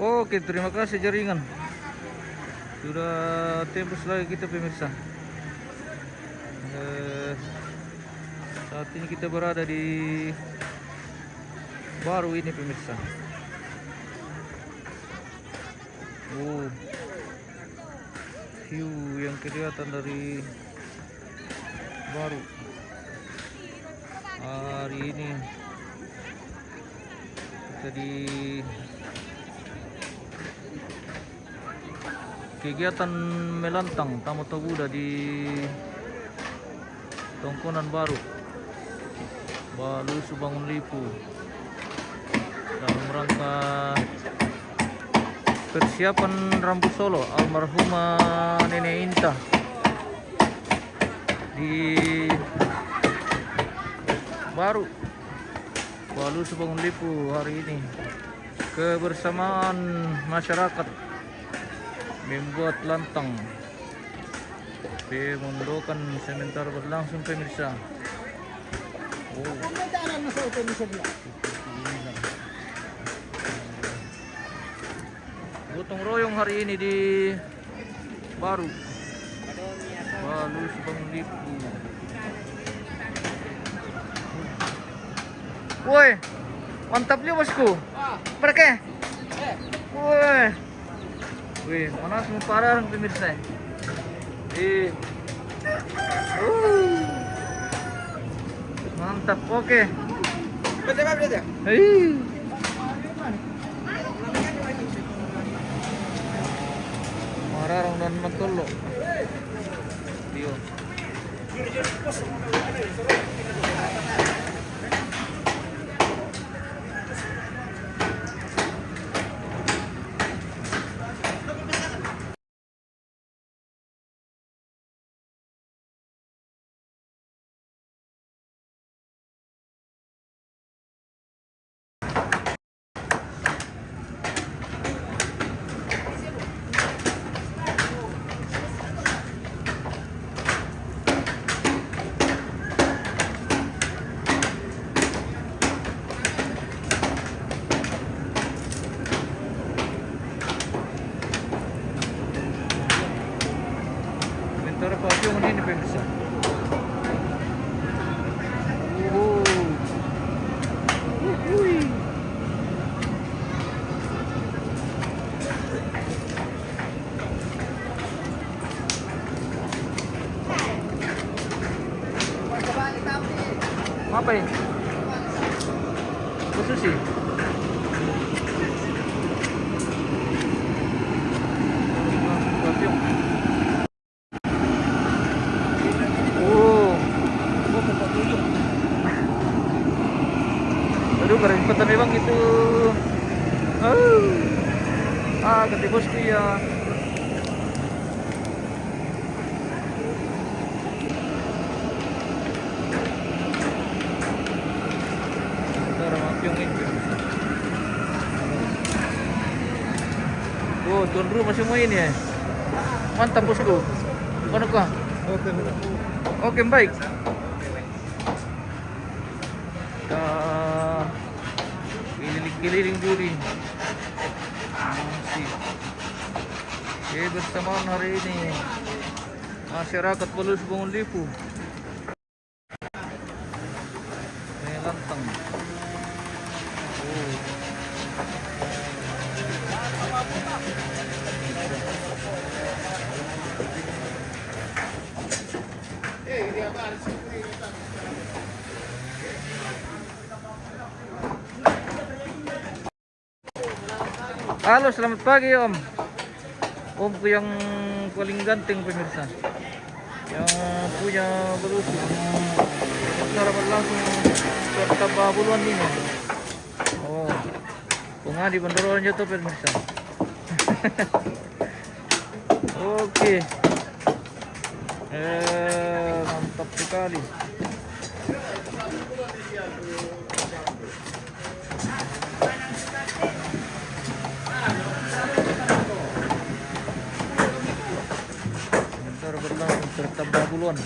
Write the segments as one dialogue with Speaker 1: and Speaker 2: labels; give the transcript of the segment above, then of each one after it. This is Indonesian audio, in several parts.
Speaker 1: Oke, terima kasih jaringan. Sudah tembus lagi kita pemirsa. Saat ini kita berada di baru ini pemirsa. View yang kelihatan dari baru hari ini kita di kegiatan melantang Tamu Tobuda di Tongkonan Baru, Balu Subangun Lipu, dalam rangka persiapan Rambu Solo almarhumah Nenek Inta di Baru, Balu Subangun Lipu hari ini. Kebersamaan masyarakat membuat lantang pemondokan sementara berlangsung pemirsa. Gotong royong hari ini di Baru, Balu Subangun Lipu. Woi, mantap juga bosku. Perke. Woi. Wih, panas mau parah pemirsa. Mantap, oke. Mararong dan matulog. Dio. Sementara pavilion ini pemirsa. Apa ini? Khusus sih. Aduh, keren ikutan memang itu. Ganti bosku ya. Oh, tuan rumah semua ini ya. Mantap bosku. Mana kah? Oke, baik. Kita keliling juri. Bersamaan hari ini masyarakat Balu Subangun Lipu melantang. Halo, selamat pagi Om. Omku yang paling ganteng pemirsa, yang punya Balu secara berlangsung serta babuluan ini. Oh, pengadi banderolnya tuh pemirsa. Oke, mantap sekali. Berlangsung serta babuluan.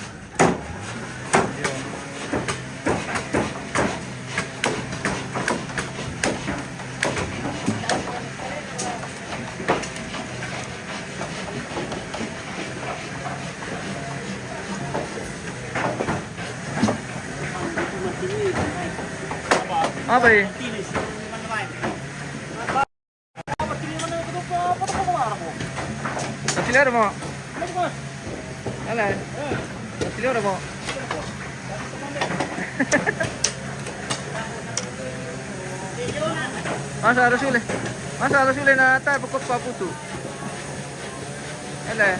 Speaker 1: Apa ya? Auxiliar mo. Alah. Auxiliar mo. Masa harus uli na tayo pagkot pa puto. Alah.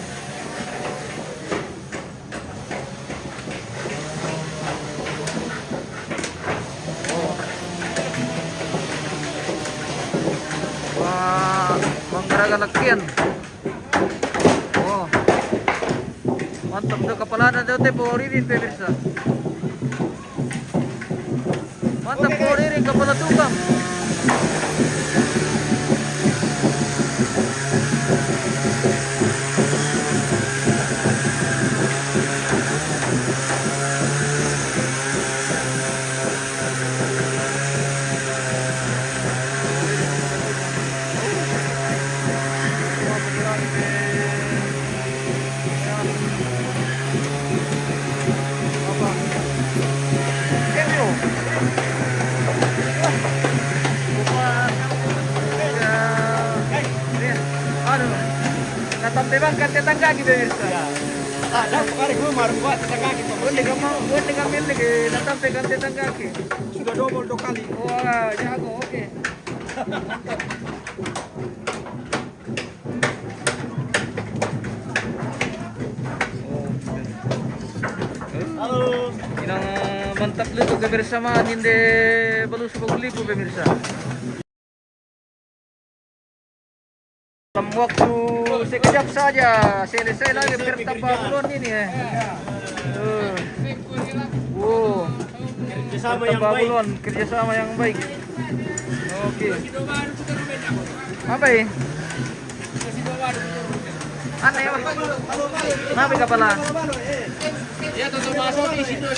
Speaker 1: Wah, mangkaragalakyan. Oh. Mantap do kepala na daw te poririn pemirsa. Mantap poririn kepala tukang. Natambang kantang kaki pemirsa.
Speaker 2: Ada kali gue marah buat kaki.
Speaker 1: Buat dengan milik natambang kantang kaki.
Speaker 2: Sudah double 2 kali.
Speaker 1: Wah, jago, oke.
Speaker 2: Halo.
Speaker 1: Inang mantap luto kebersamaan hindi balus pagulipo pemirsa. Dalam waktu sekejap saja selesai lagi pertempuran ini ya. Kerjasama yang baik. Oke. Apa ya? Aneh ya, Nabi kapala.
Speaker 3: Ya tuh masuk di situ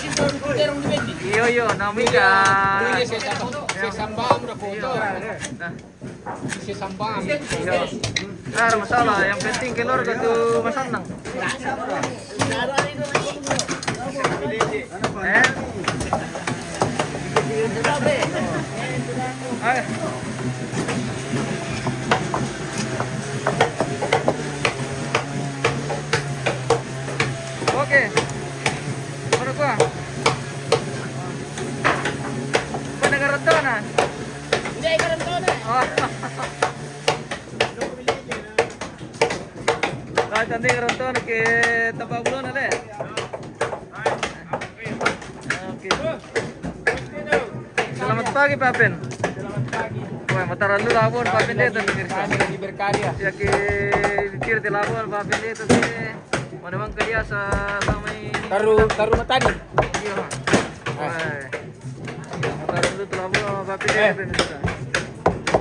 Speaker 3: terung dibendi.
Speaker 1: Iyo, Nabi ka.
Speaker 3: Sesambam udah foto. Sesambam.
Speaker 1: Iyo. Nggak ada masalah, yang penting keluarga tuh masanang. Ayo. Oke. Menurut gua. Pendengar rentonan.
Speaker 3: Hindi karantona.
Speaker 1: Oh. Tadi renton ke tempat bulan ada. Oke. Selamat pagi Pak Pen.
Speaker 3: Selamat pagi.
Speaker 1: Wah, mataran lu labon Pak Pen itu pemirsa.
Speaker 3: Kami lagi berkarya.
Speaker 1: Ya ke dikir di labon Pak Pen itu sih. Mana bang kerja sama ini.
Speaker 3: Taruh tadi.
Speaker 1: Iya. Wah. Mataran lu labon Pak Pen itu pemirsa.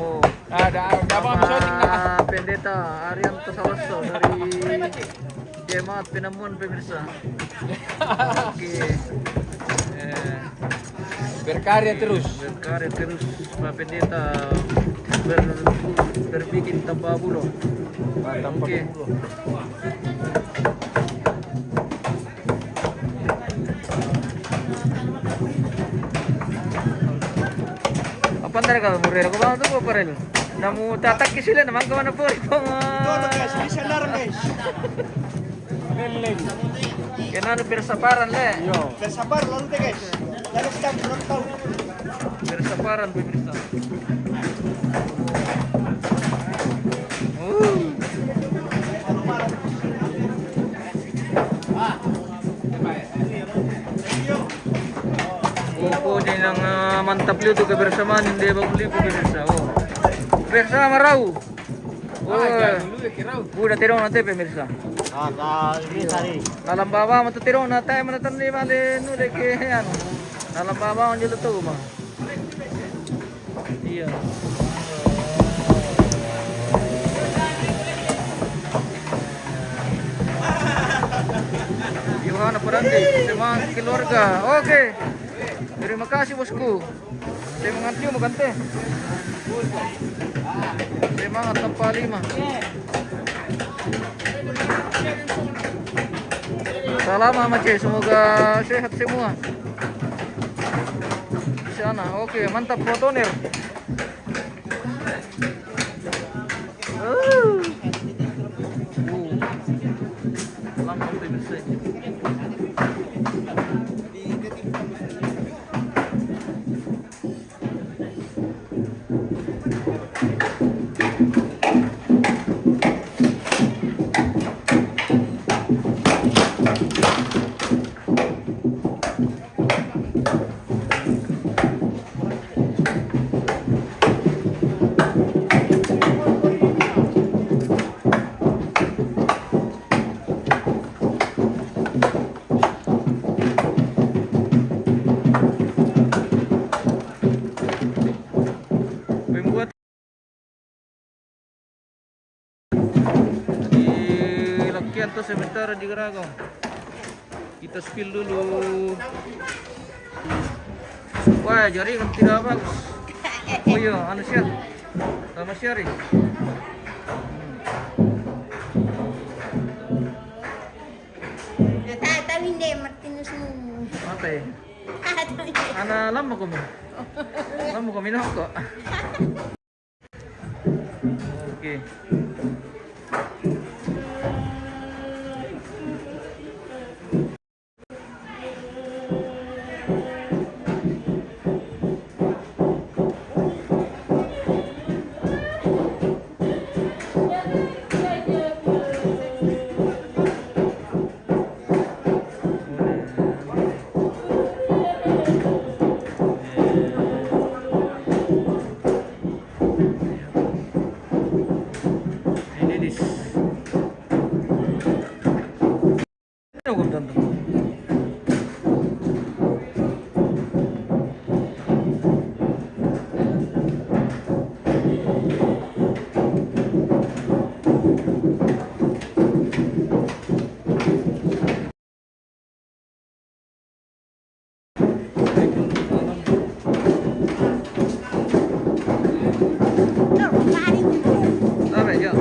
Speaker 1: Oh.
Speaker 3: Ada apa syuting nak?
Speaker 1: Pendeta Arianto Saloso dari Jemaat Penemuan pemirsa. Oke.
Speaker 3: Berkarya terus.
Speaker 1: Berkarya terus Pak Pendeta berbikin tanpa bulu. Oke. Apa ntar kalau murah aku bantu apa rel? Namu tatak sila naman ka na po ipong
Speaker 2: Guys, bisa larang guys.
Speaker 1: Kenano persaparan le.
Speaker 2: Yo. Bersabar lalu deh guys. Lalu kita nonton.
Speaker 1: Persaparan pemirsa. Opo din ang mantap luto kebersamaan hindi baguli po pemirsa. Oh. Bersama raw. Udah tirong nanti pemirsa.
Speaker 2: Ini tadi.
Speaker 1: Dalam bawah mo tirong na tayo manatan ni mali nule ke ano. Dalam bawah ang luto ba. Iya. Yohana Perante, semua keluarga. Oke. Terima kasih bosku. Saya mengantiu magante. Semangat tanpa 5. Salam Mama C, semoga sehat semua. sana. Oke, mantap fotoner. Langsung pemirsa. Membuat di lakian tuh sebentar di Geragong. Kita spill dulu. Wah, jaring tidak bagus. Oh iya, anu share. Sama share.
Speaker 4: Tapi hindi, Martinez mo.
Speaker 1: Mate. Ana lama ko mo. Lama ko minum kok. Oke. Ini dis. Ano kung tanto? Sabe, yo.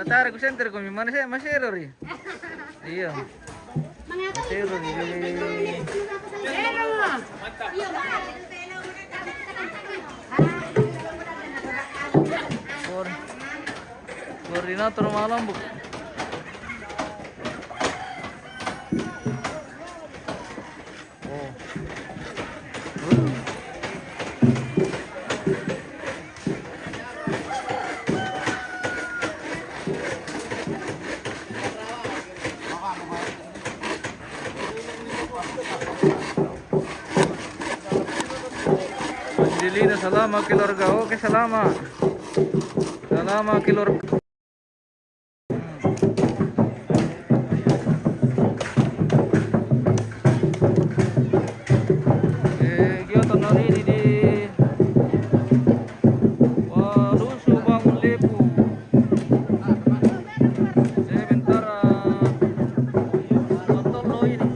Speaker 1: Natara ko center ko mi mana saya masero ri. Iya. Masero ri. Koordinator malam bu. Oh. Lina, salamat keluarga. Oke, salamat. Salamat keluarga. Kegiatan hari ini di Warusu Bangun Lepu. Sementara nonton lo ini.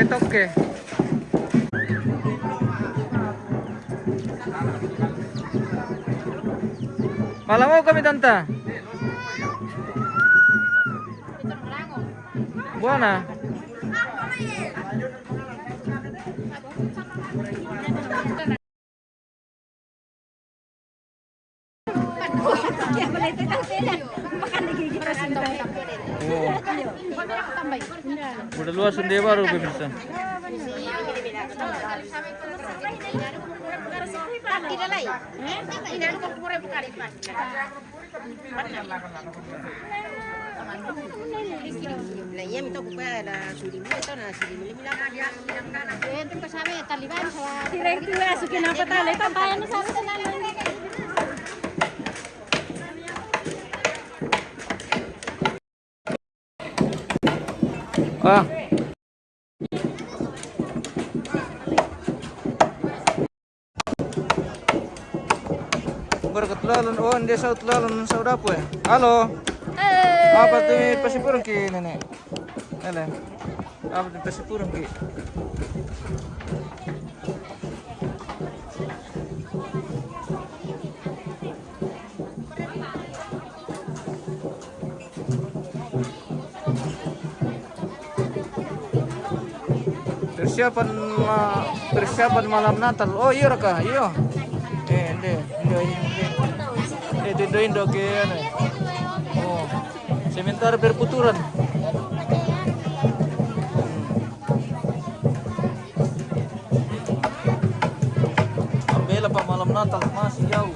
Speaker 1: Toke. Malam mau kami tante. Buana. Udah luas sunday baru pemirsa. Ah. Berketulalan, oh hindi sa utlalan sa udapo eh. Halo. Apa tuh pasipurang ki nenek? Ele. Apa tuh pasipurang ki? Persiapan malam Natal. Oh iya raka, iya. Indo ke ano. Oh. Sementara berputuran. Ambela pa malam Natal masih jauh.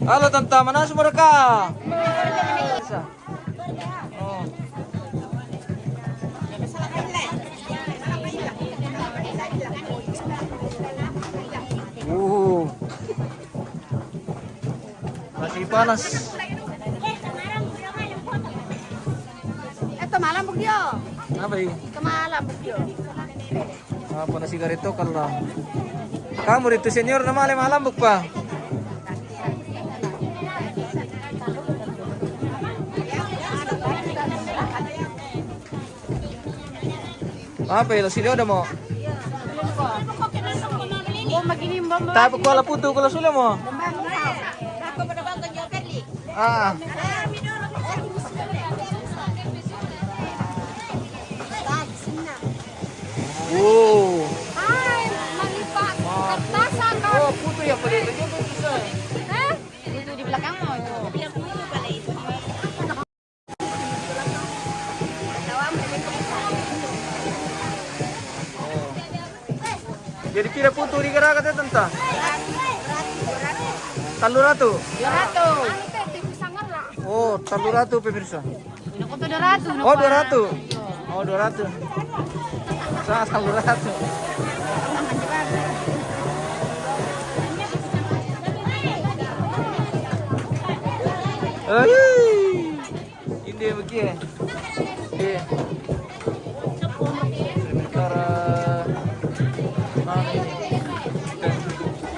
Speaker 1: Halo tante, mana semua mereka? Masih panas.
Speaker 4: Ito malam bugyo.
Speaker 1: Apa ini?
Speaker 4: Ito malam bugyo.
Speaker 1: Apa na sigareto kalau. Kamu itu senior na malam buk pa. Apa itu sila udah mau? Tapi kalau putu kalau sudah mau. Ah. Oh.
Speaker 4: Ay, malipat. Kertasan kau.
Speaker 1: Oh, putu ya pala itu juga bisa.
Speaker 4: Itu di belakang mo.
Speaker 1: Jadi pira putu di gerakan ya tante? 300.
Speaker 4: 200.
Speaker 1: Oh, 300 pemirsa.
Speaker 4: Ako to 200.
Speaker 1: Oh, 200. Oh, 200. Sa 300. Ay! Hindi begini. Oke. Sementara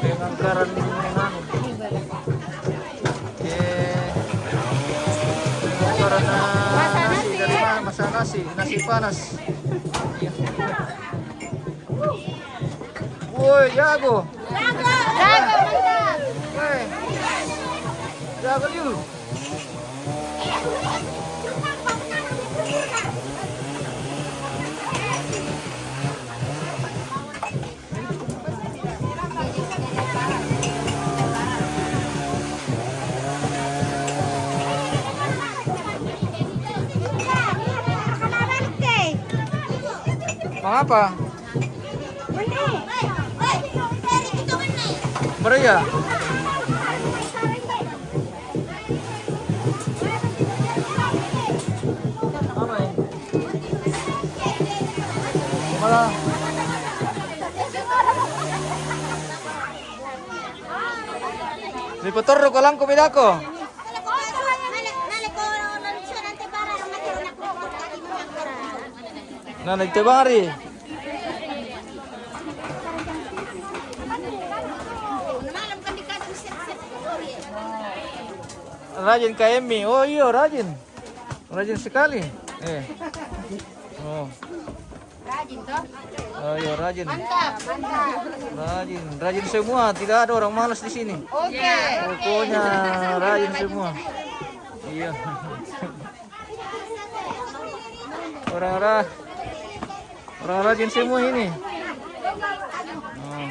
Speaker 1: dengan garan nasi panas. Iya. Woi, jago.
Speaker 4: mantap.
Speaker 1: Woi. Jago you. Mengapa? Beria. Apa ini? Malah. Di petor ko lang kumidako. Nah, nagtibang ari. Rajin KMI. Oh iya, rajin. Rajin sekali. Oh.
Speaker 4: Rajin toh.
Speaker 1: Oh iya, rajin.
Speaker 4: Mantap.
Speaker 1: Rajin semua. Tidak ada orang malas di sini.
Speaker 4: Oke.
Speaker 1: Pokoknya rajin semua. Iya. Orang rajin semua ini. Oh.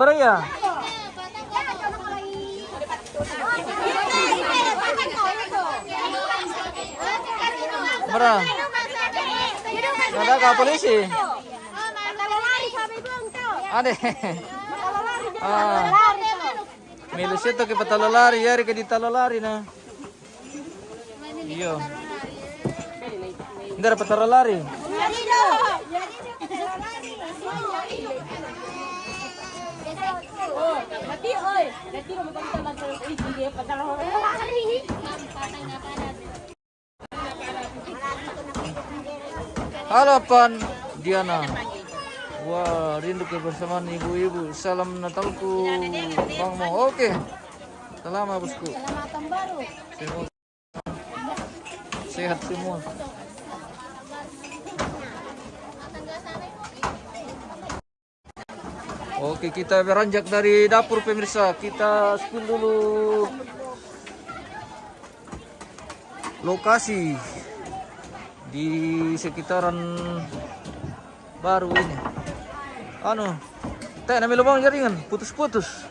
Speaker 1: Beria. Berah. Ada ke polisi? Ada. Milis itu ke patalalari, yari ke di talalari na. Iyo. Hindi dapat talalari. Halo Pan Diana. Wah, rindu kebersamaan ibu-ibu. Salam Natalku Bang Mo. Oke. Selamat bosku.
Speaker 4: Selamatan baru.
Speaker 1: Semua sehat semua. Oke, kita beranjak dari dapur pemirsa. Kita spill dulu lokasi di sekitaran baru ini. Teh namanya lubang jaringan, putus-putus.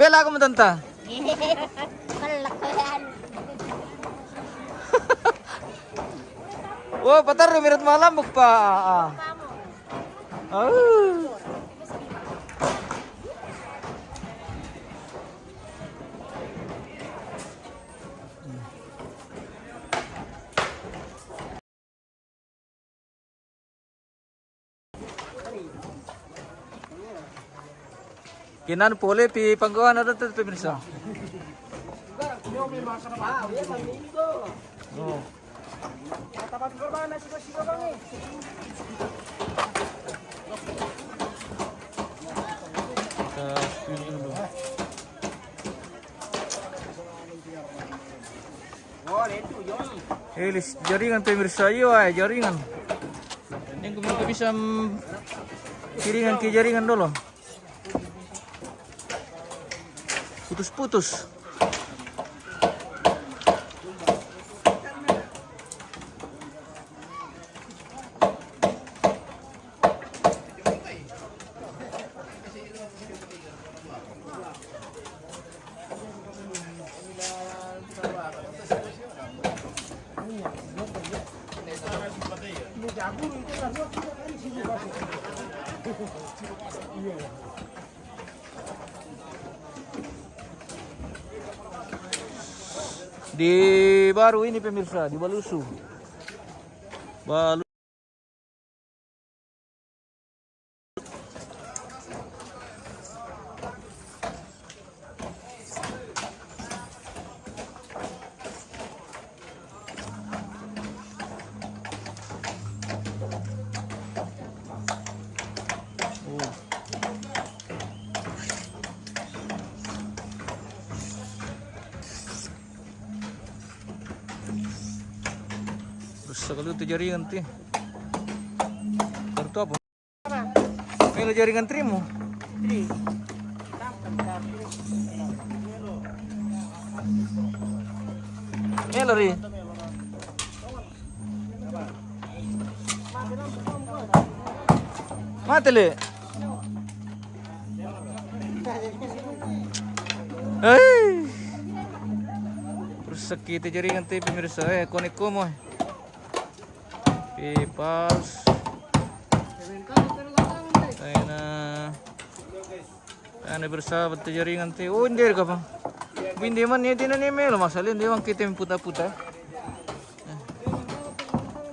Speaker 1: Pela ako matanta. Oh, patar mirat malambok pa. Kinan pole pi panggawa na dito pemirsa. Oh. Kita spill dulu. Elis jaringan pemirsa, iyo ay jaringan. Ini kita bisa kiringan ke jaringan dulu. Putus-putus. Di baru ini pemirsa, di Balusu. pemirsa, kalau itu jaringan ti. Kartu apa? Melo jaringan trimu. Melo ri. Matele. Hei. Rusak kita jaringan ti pemirsa. Konek mo. Pipas. Tayo na. Ano bersahabat ti jaringan ti. Oh, hindi ka pa. Hindi man niya tinanimelo. Masalin, di man kita yung puta-puta.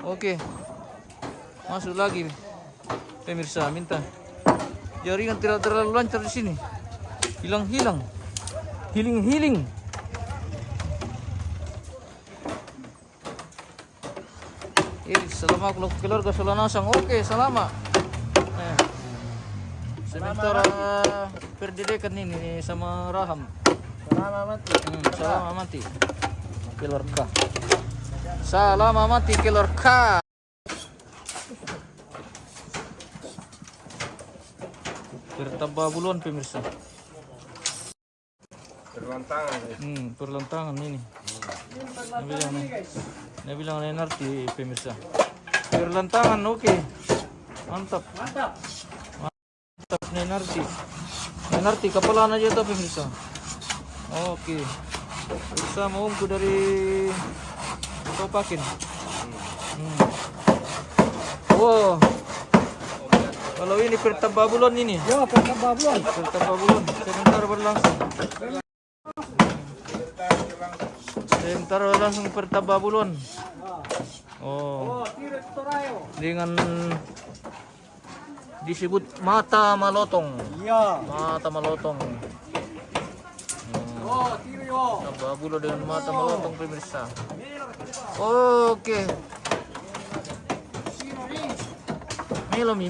Speaker 1: Oke. Masuk lagi. Pemirsa, minta. Jaringan tidak terlalu lancar di sini. Hilang-hilang. Hiling-hiling. Selama keluarga Solanasang. Oke, selama. Sementara perdidekan ini sama Raham.
Speaker 2: Selama mati.
Speaker 1: Selama mati. Keluarga. Selama mati keluarga. Pertababulon pemirsa.
Speaker 2: Perlantangan.
Speaker 1: Perlantangan ini. Dia bilang nanti pemirsa. Perlantangan oke. Mantap. Mantap nanti kapalan aja tuh pemirsa. Oke. Bersama omku dari Topakin. Wow. Kalau ini Pertababulon ini.
Speaker 2: Ya, Pertababulon.
Speaker 1: Pertababulon. Sebentar berlangsung. Sebentar berlangsung Pertababulon. Oh. Dengan disebut mata malotong.
Speaker 2: Iya.
Speaker 1: Mata malotong. Babulon dengan mata malotong pemirsa. Oke. Melomi.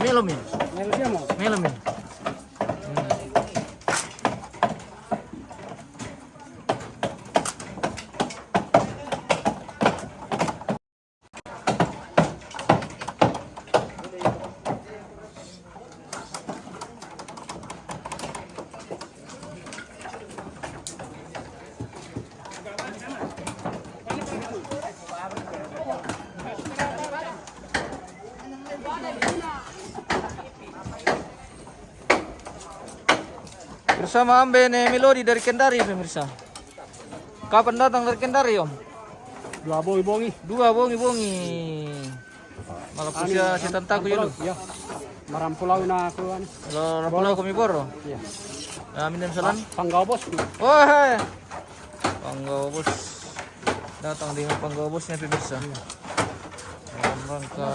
Speaker 1: Bersama Ambene Melodi dari Kendari pemirsa. Kapan datang dari Kendari Om?
Speaker 2: Dua bongi.
Speaker 1: Dua bongi. Malah pusia si tantaku ya lu.
Speaker 2: Iya. Marampulau na aku an.
Speaker 1: Rampulau kami boro.
Speaker 2: Iya.
Speaker 1: Amin dan salam.
Speaker 2: Panggau bos.
Speaker 1: Oh hai. Panggau bos. Datang dengan panggau bosnya pemirsa. Dalam rangka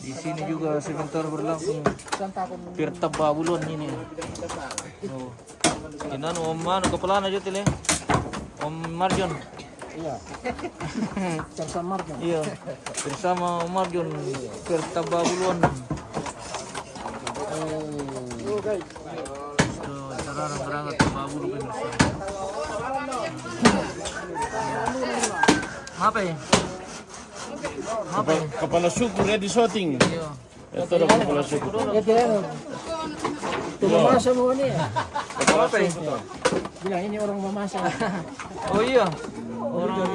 Speaker 1: di sini juga sebentar berlangsung Pertababulon ini. Oh. Ini Om Manu kepala aja tile. Om Marjon.
Speaker 2: Iya. Bersama Marjon.
Speaker 1: Iya. Bersama Om Marjon Pertababulon.
Speaker 2: Oh, guys.
Speaker 1: Cara berangkat ke Babulu pemirsa. Apa ya? Apa ya?
Speaker 3: Kepala suku ready shooting.
Speaker 1: Iya.
Speaker 3: Itu ada kepala suku.
Speaker 2: Itu memasak mau nih.
Speaker 1: Apa ya?
Speaker 2: Bilang ini orang memasak.
Speaker 1: Oh iya. Orang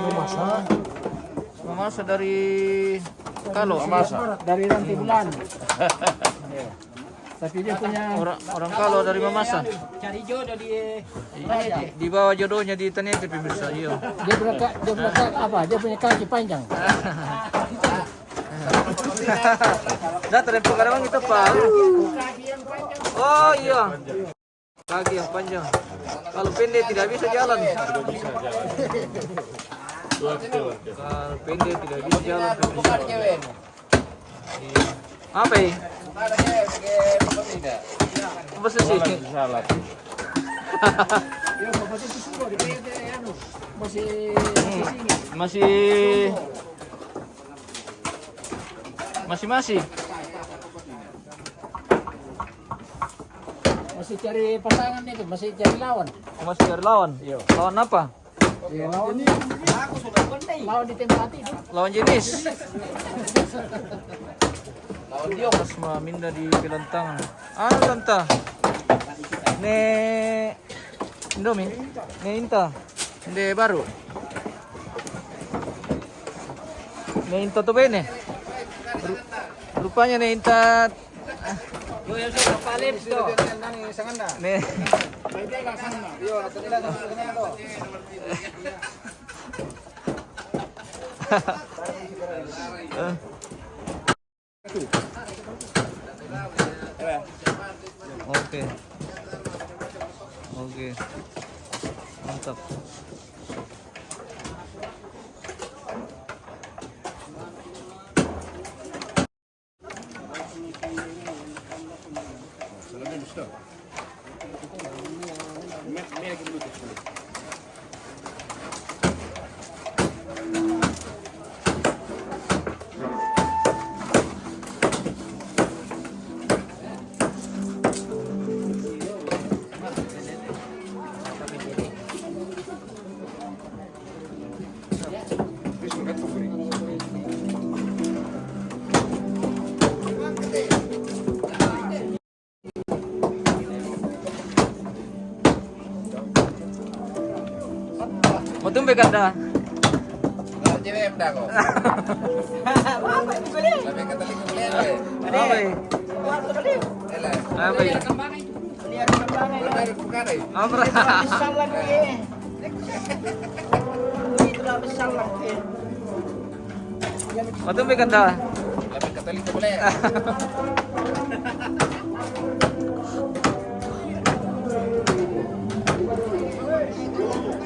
Speaker 1: memasak dari Kalo.
Speaker 2: Dari Ranti Bulan. Tapi dia punya
Speaker 1: Orang Kalo dari Mamasa.
Speaker 2: cari jodoh di
Speaker 1: Di bawah jodohnya di Tanete pemirsa. Iya.
Speaker 2: dia punya apa? Dia punya kaki panjang.
Speaker 1: Datang dari Pekalongan itu Pak. Oh iya. Kaki yang panjang. Kalau pendek tidak bisa jalan. Kalau pendek tidak bisa jalan. Iya. Apa ya? Apa sih?
Speaker 2: Masih cari pasangan itu, masih cari lawan.
Speaker 1: Masih cari lawan. Lawan apa?
Speaker 2: Ya, lawan ditembaki itu.
Speaker 1: Lawan jenis. Lawan dia mas minda di pelantangan. Ano tanta? Ne Indomie? Ne Inta? Hindi baru. Ne Inta to bene. Rupanya ne Inta.
Speaker 2: Yo yang sudah palim itu.
Speaker 1: Ne. Oke. Oke. Mantap. Mau tumbe kanda.
Speaker 3: CWM dah kok. Lebih katalik kemuliaan we.
Speaker 1: Apa?
Speaker 3: Elah.
Speaker 1: Apa?
Speaker 3: Baru bukan eh.
Speaker 1: Amra. Mau tumbe kanda.
Speaker 3: Lebih katalik kemuliaan.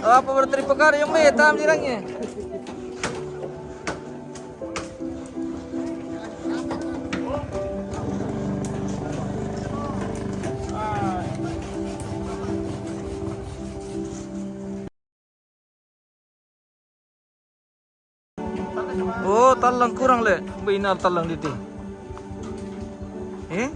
Speaker 1: Apa berterima kasih yang metam jirangnya? Oh, talang kurang le. Benar talang diti. Eh?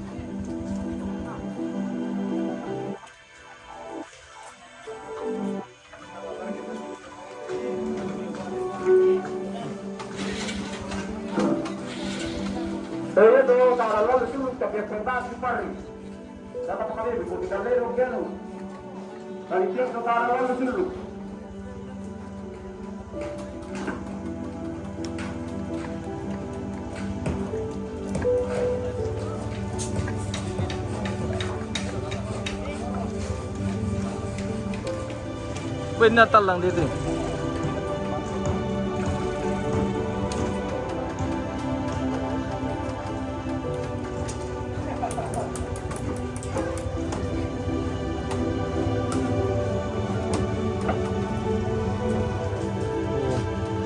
Speaker 5: Periodo para lo suluk que presentasse pari. Dapat kami di Galero Geno. Kalian para lo suluk.
Speaker 1: Benar talang diti.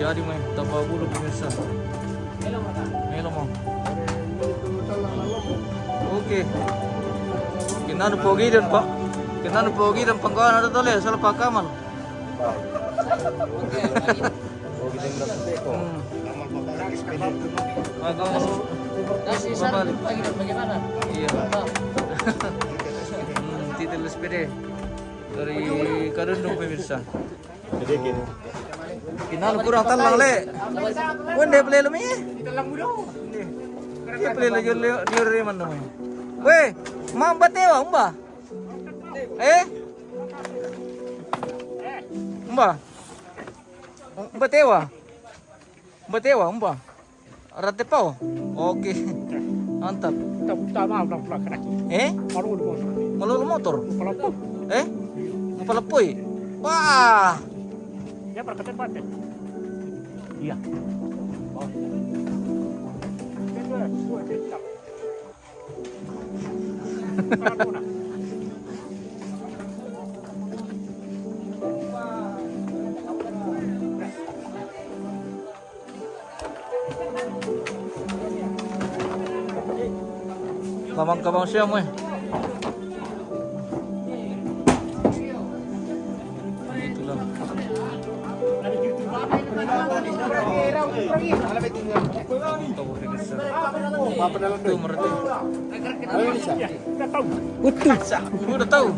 Speaker 1: Jadi main tambah bulu pemirsa. Melo mau. Oke. Kita nu pogi dan pak. Kita nu pogi dan penggawan ada tole salah Pak Kamal.
Speaker 2: Bagaimana?
Speaker 1: Iya. Titel SPD dari Kadundung pemirsa. Kinal kurang talang le. Wende play lumi. Talang budo. Dia play lagi di mana namanya? Weh, mambat dewa umba. Umba. Umba tewa. Umba tewa umba. Rate pau. Oke. Mantap. Malulu motor. Mapalapoy. Wah.
Speaker 2: Ya perketempat. Iya.
Speaker 1: Kamang-kamang siya mo eh. Ito lang. Ito mereka. Udah tahu.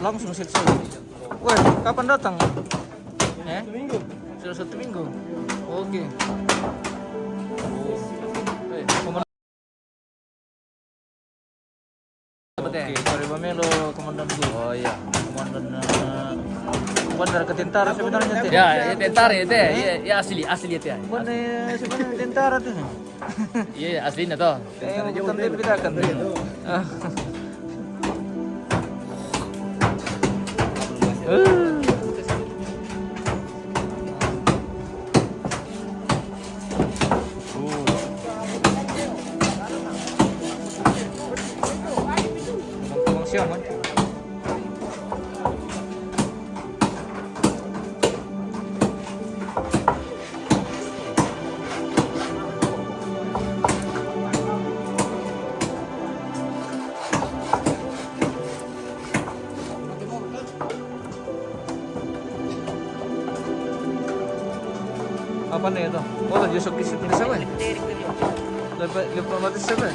Speaker 1: langsung selesai. Wah, kapan datang? Sudah 1 minggu. Oke. Oke, sorry Pamelo, komandan gue. Oh iya, komandan dari ke tentara sebenarnya teh.
Speaker 2: Ya, tentara ya teh. Ya asli ya teh.
Speaker 1: Bukan sebenarnya tentara tuh.
Speaker 2: Iya, aslinya toh.
Speaker 1: Bukan dibedakan tuh. Siang kan? Apa nih itu? Oh, Yusuf di situ siapa ya? Diplomatis siapa?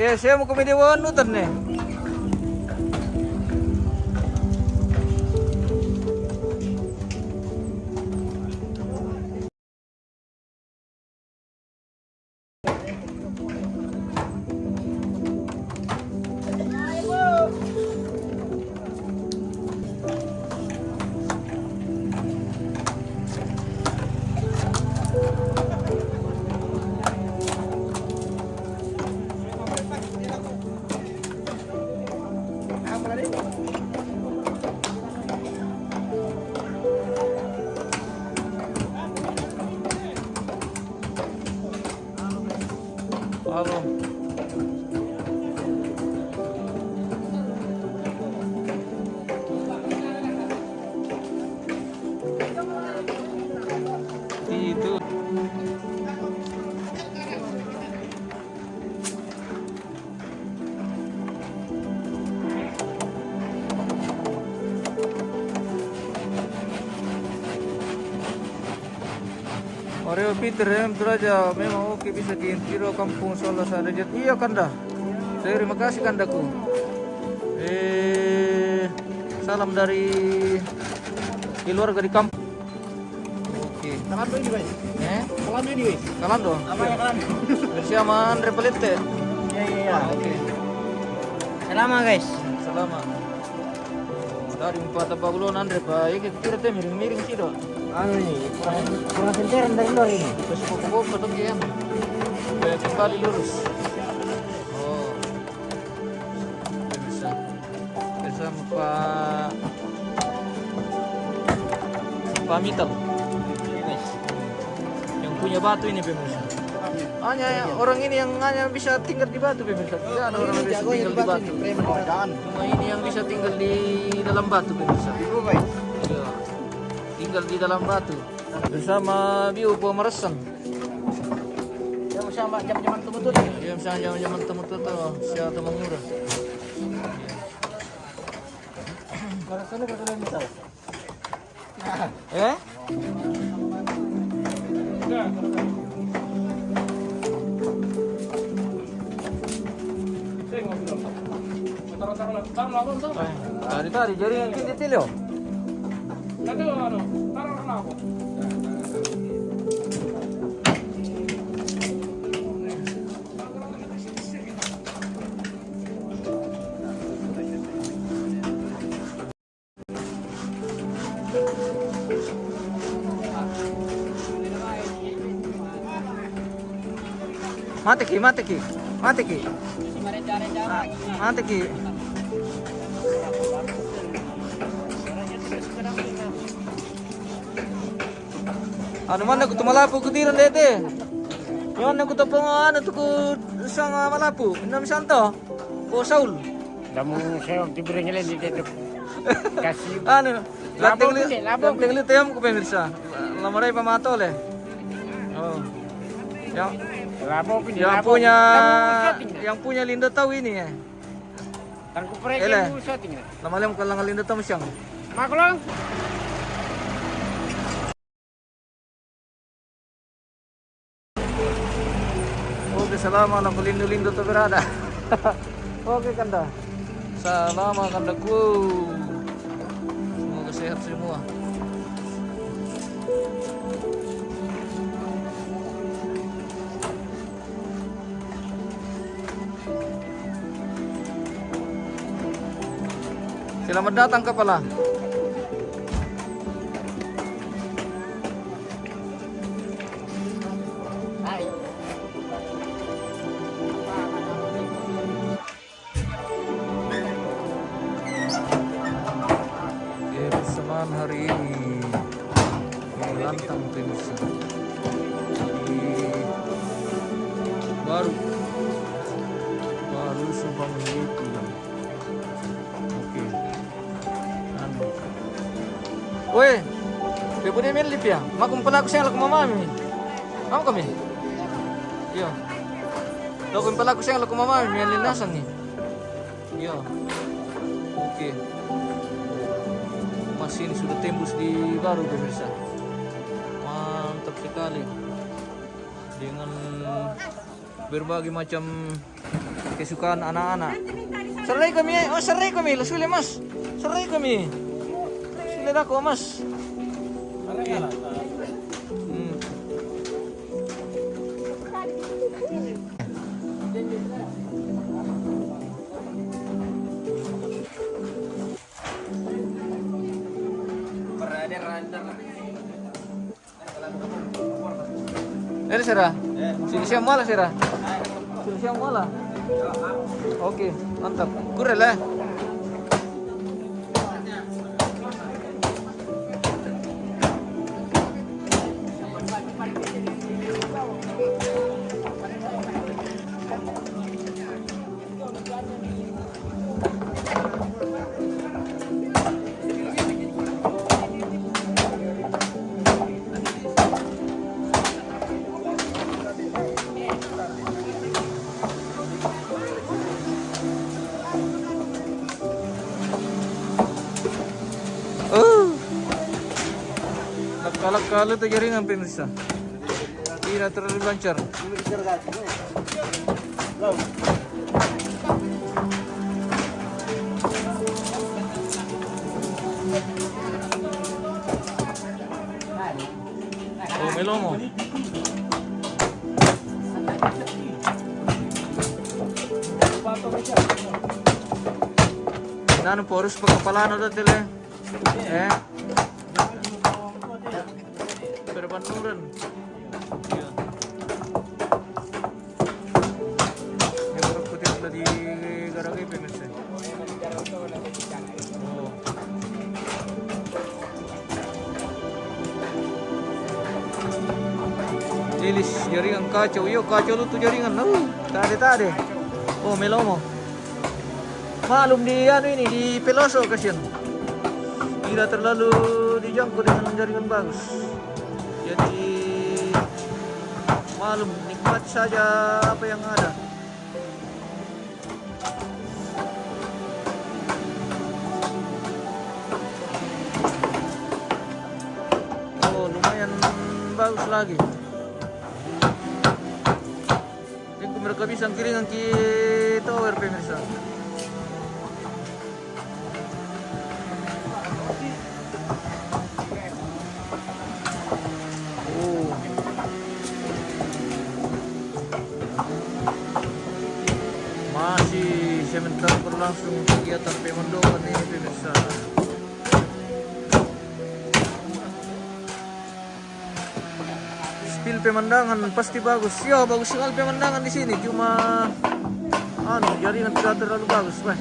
Speaker 1: Ya, saya mau ke media wanutan nih. Halo. Itu. Oreo Peter yang aja memang oke bisa diintiro kampung Solo Sarajat. Iya Kanda. Terima kasih Kandaku. Salam dari keluarga di kampung. Oke.
Speaker 2: Kalando ini, guys. Kalando ini, guys.
Speaker 1: Kalando.
Speaker 2: Apa ya kalando?
Speaker 1: Bersama Andre Pelete.
Speaker 2: Iya.
Speaker 1: Oke.
Speaker 2: Selamat, guys.
Speaker 1: Selamat. Dari empat Babulon Andre Pak. Iki kira teh miring-miring sih dong.
Speaker 2: Anu ini, kurang sentiran dari luar ini.
Speaker 1: Terus pokok betul ya. Kayak kembali lurus. Oh. Bisa. Bersama Pak Mital. Yang punya batu ini pemirsa. Hanya orang ini yang hanya bisa tinggal di batu pemirsa. Tidak ada orang yang bisa tinggal di batu. Cuma ini yang bisa tinggal di dalam batu pemirsa. Iya. Tinggal di dalam batu bersama Biu Pemeresan.
Speaker 2: Ya bersama jam-jaman tumutut.
Speaker 1: Ya bersama zaman-zaman temu-temu siapa teman murah.
Speaker 2: Kalau sana betul misal.
Speaker 1: Tadi jadi yang kita tilio. Mati ki. Mati ki. Ano man ako tumalapo ko tiran dete. Yon ako to pong ano to ko sang malapo. Nam santo. O Saul.
Speaker 3: Damo saya tibre ngelen dito. Kasih
Speaker 1: Ano?
Speaker 3: Labo hindi, labo.
Speaker 1: Lateng litayam ko pemirsa. Lamaray pamatol eh. Oh. Yang punya Linda tahu ini ya.
Speaker 3: Tangku preke
Speaker 1: Ele.
Speaker 3: usah tinggal.
Speaker 1: Lamalam kalau nggak Linda tahu siyang.
Speaker 3: Makulong.
Speaker 1: Oke, salamat lang lindo-lindo to berada. Oke kanda. Salamat kandaku. Semoga sehat semua. Selamat datang kepala. Kebersamaan hari ini lantang pemirsa di baru Subang itu. Oke. Anu. Woi, bebo dia main lip ya? Makum pala ko siya lakum mamami. Mau kami? Iya. Lakum pala ko siya lakum mamami, main linasan nih. Iya. Oke. Masih ini sudah tembus di baru pemirsa. Mantap sekali. Dengan berbagai macam kesukaan anak-anak. Serai kami, oh serai kami, lasuli mas. Serai kami. Sulit aku mas. Oke. Ini Sera. Sini siang malah Sera. Sini siang malah. Oke, mantap. Kurel lah. Kalau itu jaringan pemirsa, tidak terlalu lancar. Oh melomo. Nanu porus pagkapalaan udah tele. Berbanturan. Iya. Yang orang putih sudah digaragi pemirsa. Oh. Lilis jaringan kacau, yo kacau lu tuh jaringan. Tade. Oh melomo. Malum di anu ini di Peloso kasihan. Tidak terlalu dijangkau dengan jaringan bagus. Jadi malum nikmat saja apa yang ada. Oh lumayan bagus lagi. Ini mereka bisa kiringan ke tower pemirsa. Masih sementara berlangsung kegiatan pemandangan ini pemirsa. Spill pemandangan pasti bagus. Ya bagus sekali pemandangan di sini. Cuma jaringan tidak terlalu bagus, Pak.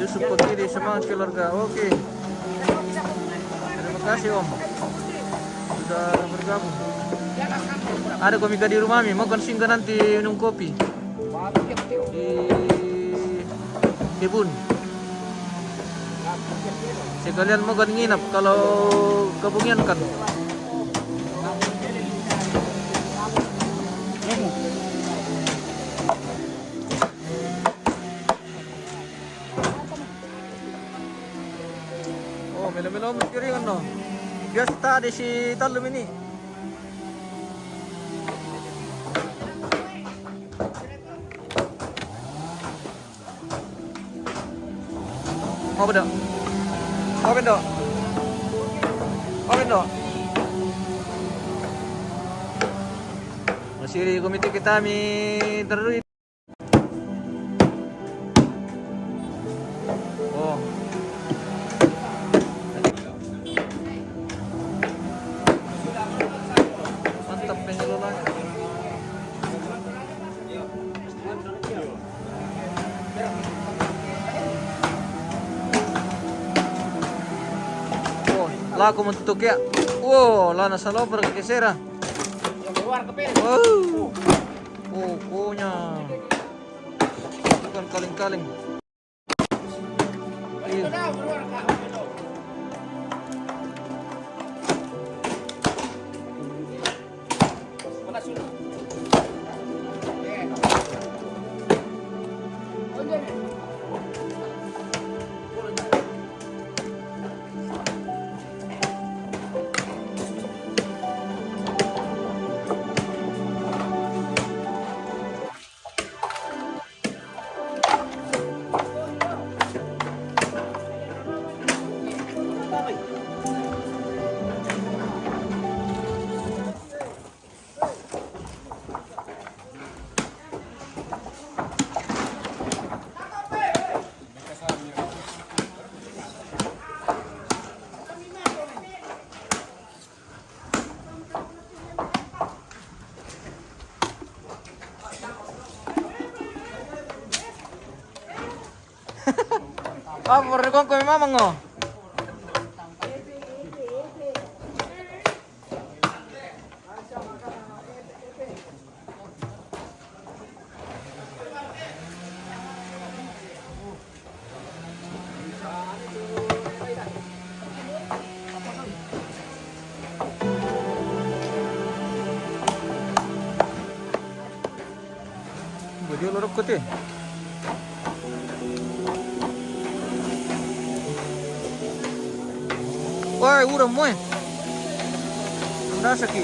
Speaker 1: Yusuf Pagiri, semangat keluarga. Oke. Terima kasih Om sudah bergabung. Ada komika di rumah Mi, mau kan singgah nanti minum kopi di kebun. Sekalian mau kan nginap kalau kebungian kan. Oh, melo-melo mo kiringan no. Biasa tadi si Talum ini. Mau beda? Mau beda? Mau beda? Masih di komite kita mi terus. Oh. Mantap pengelolaan. Laku mentutuk ya. Wow, lana saloper ke kesera. Wow. Oh, punya. Bukan kaling-kaling. Ah, merekong ko mamang oh. Video lorok ko te. Wah, uram mo eh. Nasa ki.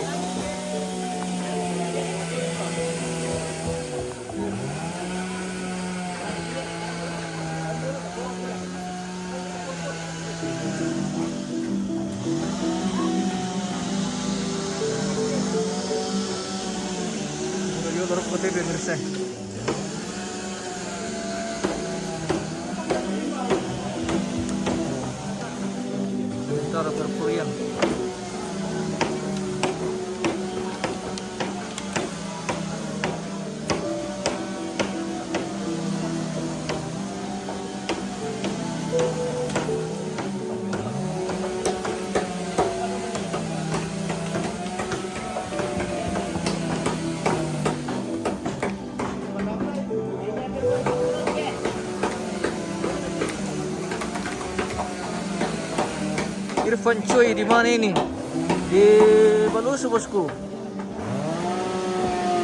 Speaker 1: Video lorok ko te pemirsa. Cara berpurian. Irfan Choi di mana ini? Di Balusu bosku.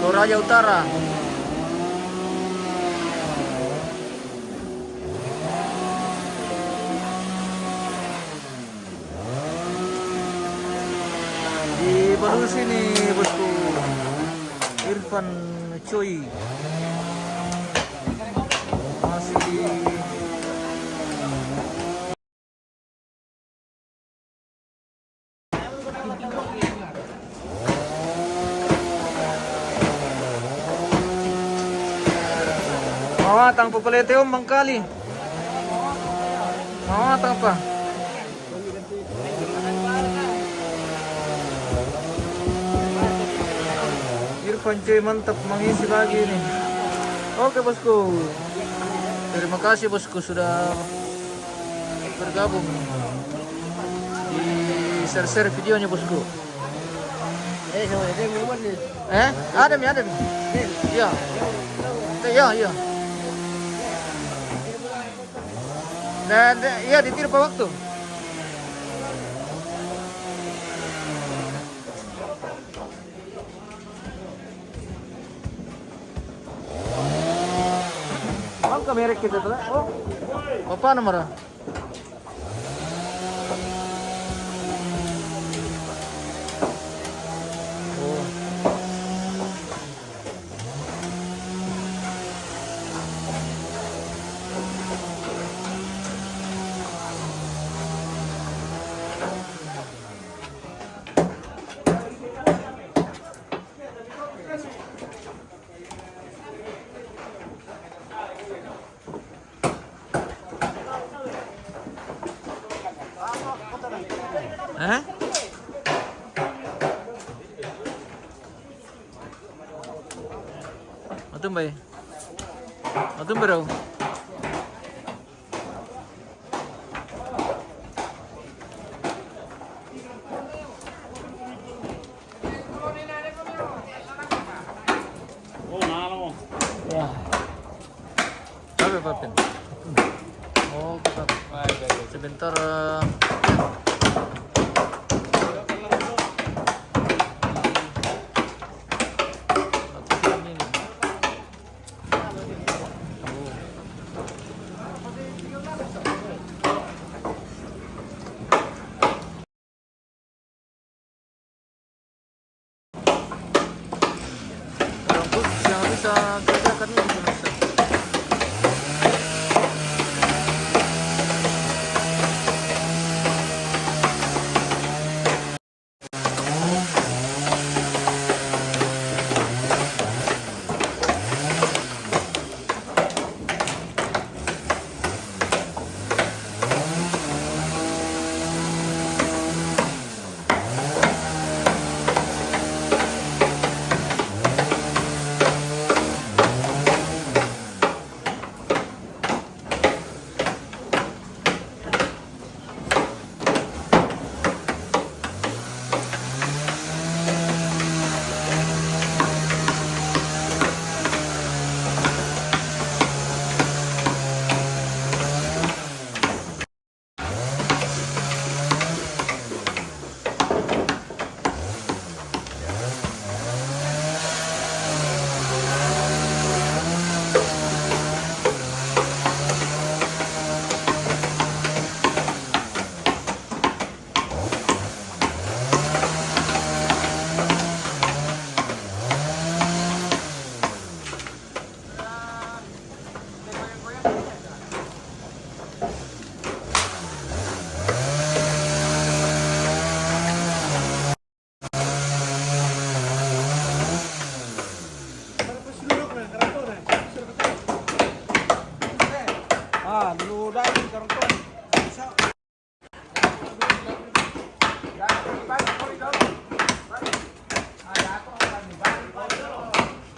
Speaker 1: Toraja Utara. Di Balusu ini bosku. Irfan Choi. Masih di Mawatang pupalete Om Bangkali. Mawatang pa. Irfan Choi mantap mengisi lagi nih. Oke bosku. Terima kasih bosku sudah bergabung di share videonya bosku. Ada mi. Iya. Iya. Dan iya ditiru per waktu. Angka merek kita tuh. Oh. Apa nomornya? Oh. Hah? Matum bay. Matum bro. Apa Papin? Oh, kita. Sebentar. Yang bisa kerjakan ini bisa.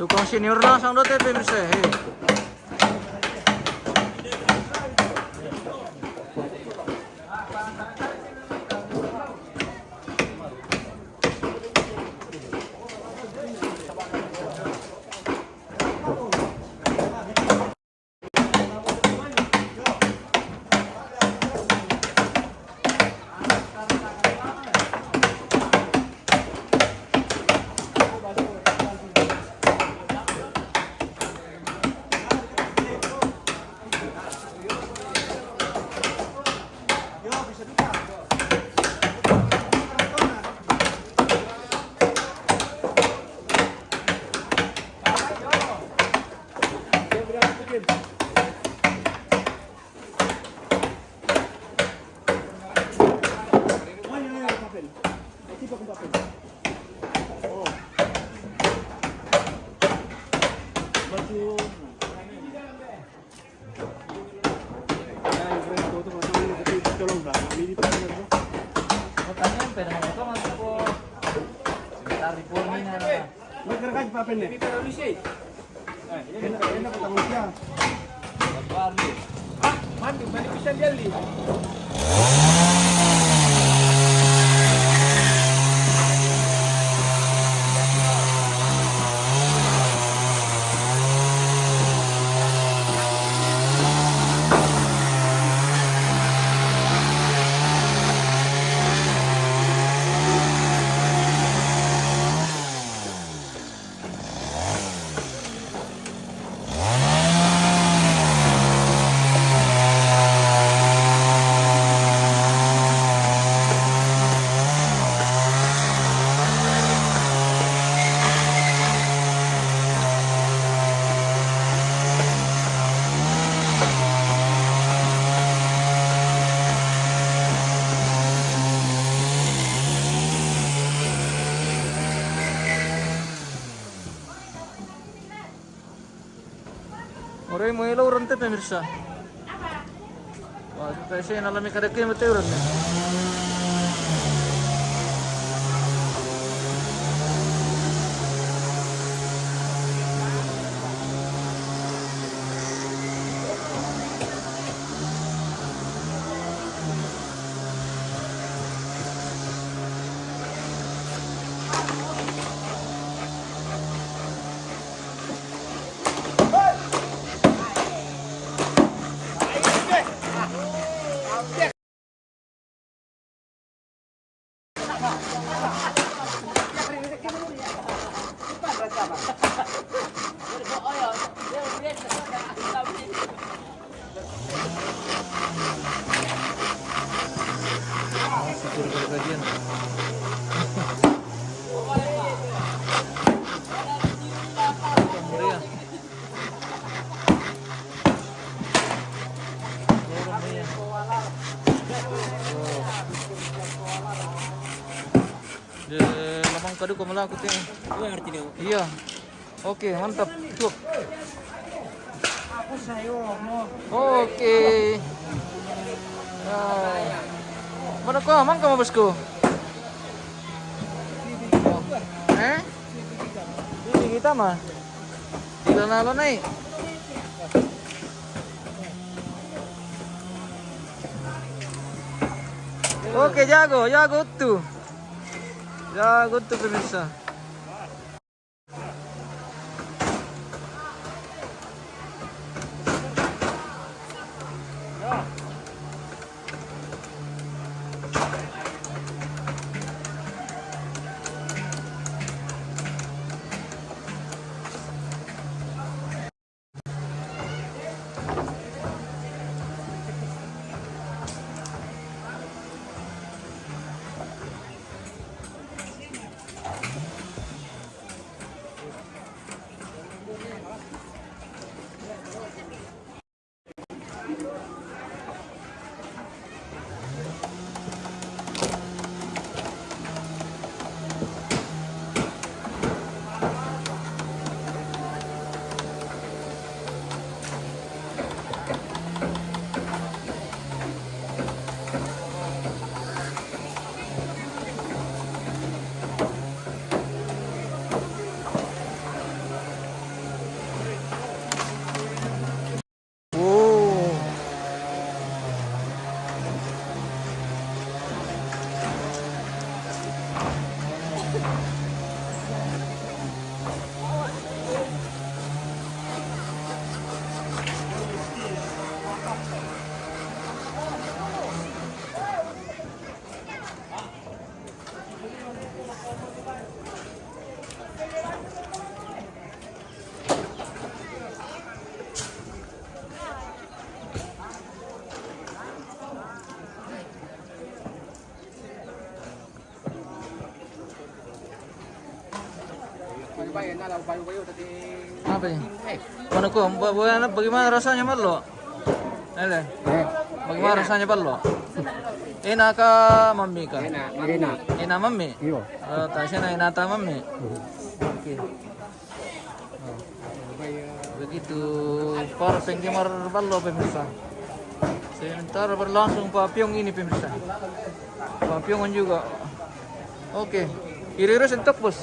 Speaker 1: Tukang senior na sang dote pemirsa.
Speaker 3: Mandi bisa jadi.
Speaker 1: Orang mau ilaw ron pemirsa. Wah, saya nalami kadang-kadang mati uran. Syukur kajian. Lamang kadu ko malakot eh. Iya. Oke, mantap. Cukup.
Speaker 2: Aku sayo mo.
Speaker 1: Oke. Nah. Mana ko? Mang ka mo bosku? Eh? Ini kita mah. Tidak nalo naik. Oke, jago tuh. Jago tuh pemirsa. Apa ini? Mana ko? Bagaimana rasanya Ballo? Ele. Bagaimana rasanya Ballo? Enak ka mami ka?
Speaker 2: Enak.
Speaker 1: Enak mami?
Speaker 2: Iyo.
Speaker 1: Tasya na inata mami. Oke. Begitu para penggemar Ballo pemirsa. Sementara berlangsung papyong ini pemirsa. Papyongan juga. Oke. Iri-iri sentok bos.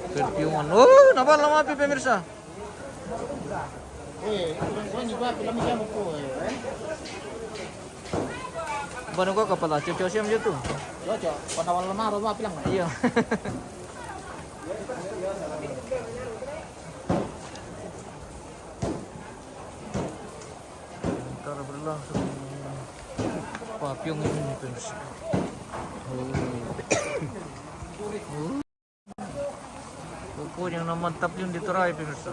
Speaker 1: Perfuman. Oh, nabal nama api pemirsa. Bano ko kapala, cocok siam jatuh.
Speaker 3: Cocok, panawal lemah rumah bilang.
Speaker 1: Iya. Ntar berlangsung papyong ini pemirsa. Pupun yang mantap yung dito ray pemirsa.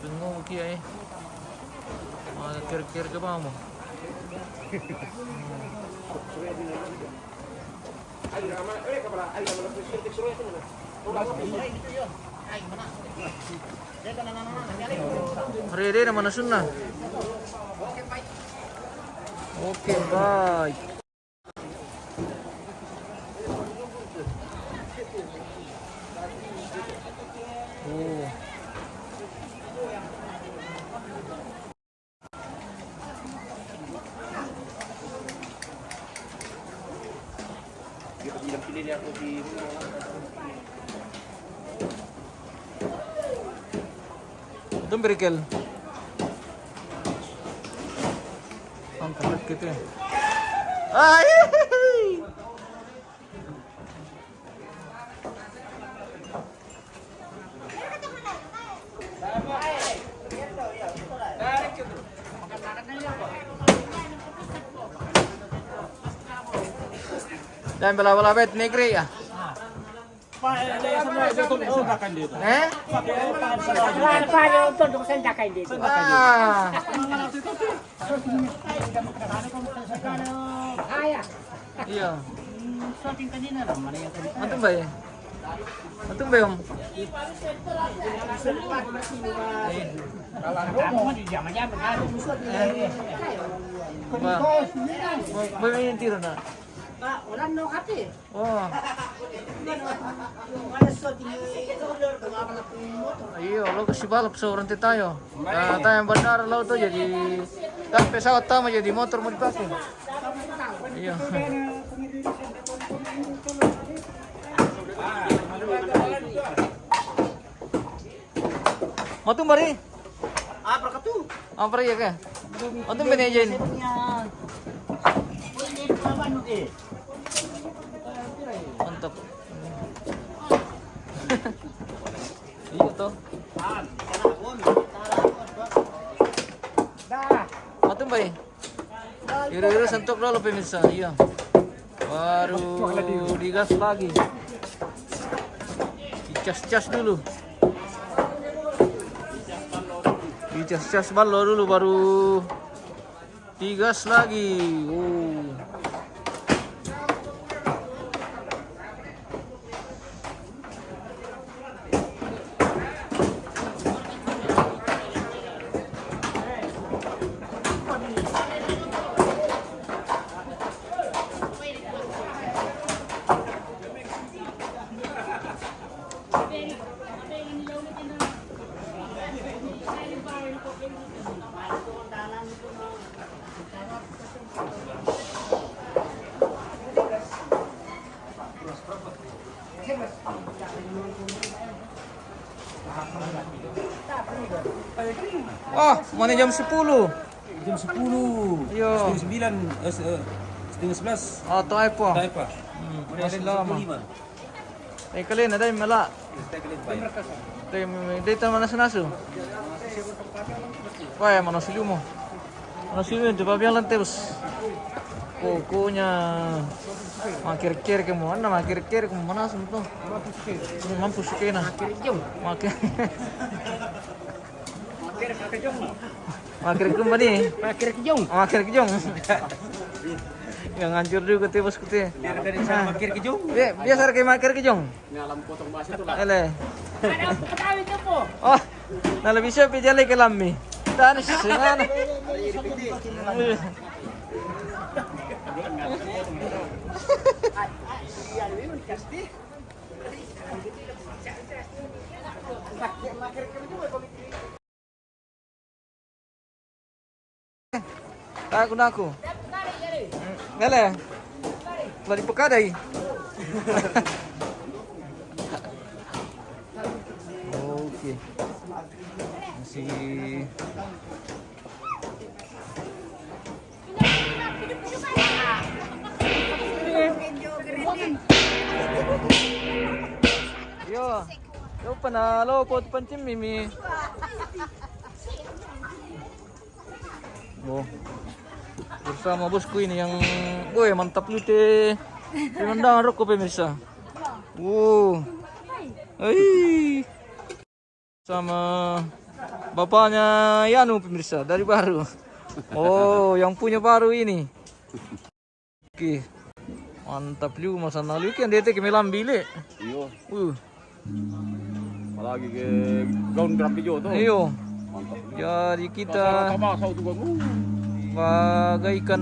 Speaker 1: Tunggu kia kira-kira ke bawah mo. Ready naman na sunna. Oke, baik. Oh. Itu berikel. Angkat gitu ya. Ay! Dan bala-bala bet negeri ya. Eh?
Speaker 2: Untuk sendakan dito.
Speaker 1: Ah. Iya. Antum ba ya? Antum ba yung? Ba may yung tiro na?
Speaker 2: Wala no kati.
Speaker 1: Oh. Iya, lo kasih balap seorang tayo. Tayo yang bandara lo tuh jadi kan pesawat tama jadi motor mau dipakai. Iya. Mau tuh bari?
Speaker 2: Apa katu?
Speaker 1: Apa ya kah? Mau tuh bani aja ini. Mantap. Iya toh. Matum bay. Iru-iru sentuk dulu pemirsa. Iya. Baru digas lagi. Dicas-cas dulu. Dicas-cas ballo dulu baru digas lagi. Oh. Oh, mana jam 10?
Speaker 6: Jam 10.
Speaker 1: Iya.
Speaker 6: Setengah 9, setengah 11.
Speaker 1: Oh, to ay po.
Speaker 6: Tayo pa.
Speaker 1: Masih lama. Ay kalian ada yang mala. Dito mana senasu. Wah, mana silu mo. Mana silu itu pabiang lanteus. Kukunya makir-kir ke mana makir-kir ke mana semua. Mampus kena. Makir. Makir kembali.
Speaker 2: Pakir kejong.
Speaker 1: Makir kejong. Yang hancur juga tebus kuti.
Speaker 6: Makir kejong.
Speaker 1: Biasa kayak makir kejong.
Speaker 3: Ngalam potong bahasa itu lah.
Speaker 1: Ele.
Speaker 2: Ada ketawi itu po.
Speaker 1: Oh, nala bisa pijali ke lammi. Tan singan. Aku. Gale. Lari pekadai. Oke. Masih yo, yo panalo pot pancim mimi. Oh, bersama bosku ini yang, woi mantap nih teh. Pemandangan rokok pemirsa. Hei, sama bapaknya Yanu pemirsa dari baru. Oh, yang punya baru ini. Oke, mantap liu masa nalu kan dia teh kemelambi le.
Speaker 3: Iyo,
Speaker 1: Uh,
Speaker 3: lagi ke gaun grafi jo tuh.
Speaker 1: iyo.
Speaker 3: Mantap.
Speaker 1: Jadi kita
Speaker 3: Masau tuh gua.
Speaker 1: bagaikan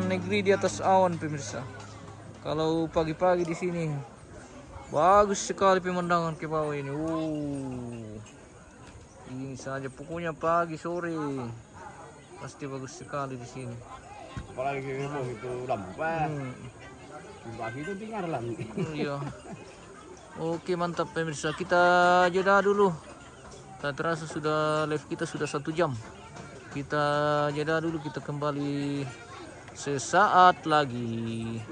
Speaker 1: negeri di atas awan pemirsa. Kalau pagi-pagi di sini bagus sekali pemandangan ke bawah ini. Ini saja pokoknya pagi sore pasti bagus sekali di sini.
Speaker 3: Apalagi itu lampa. Pagi itu tinggal lang.
Speaker 1: Iya. Oke mantap pemirsa, kita jeda dulu. Tak terasa sudah live kita sudah 1 jam. Kita jeda dulu, kita kembali sesaat lagi.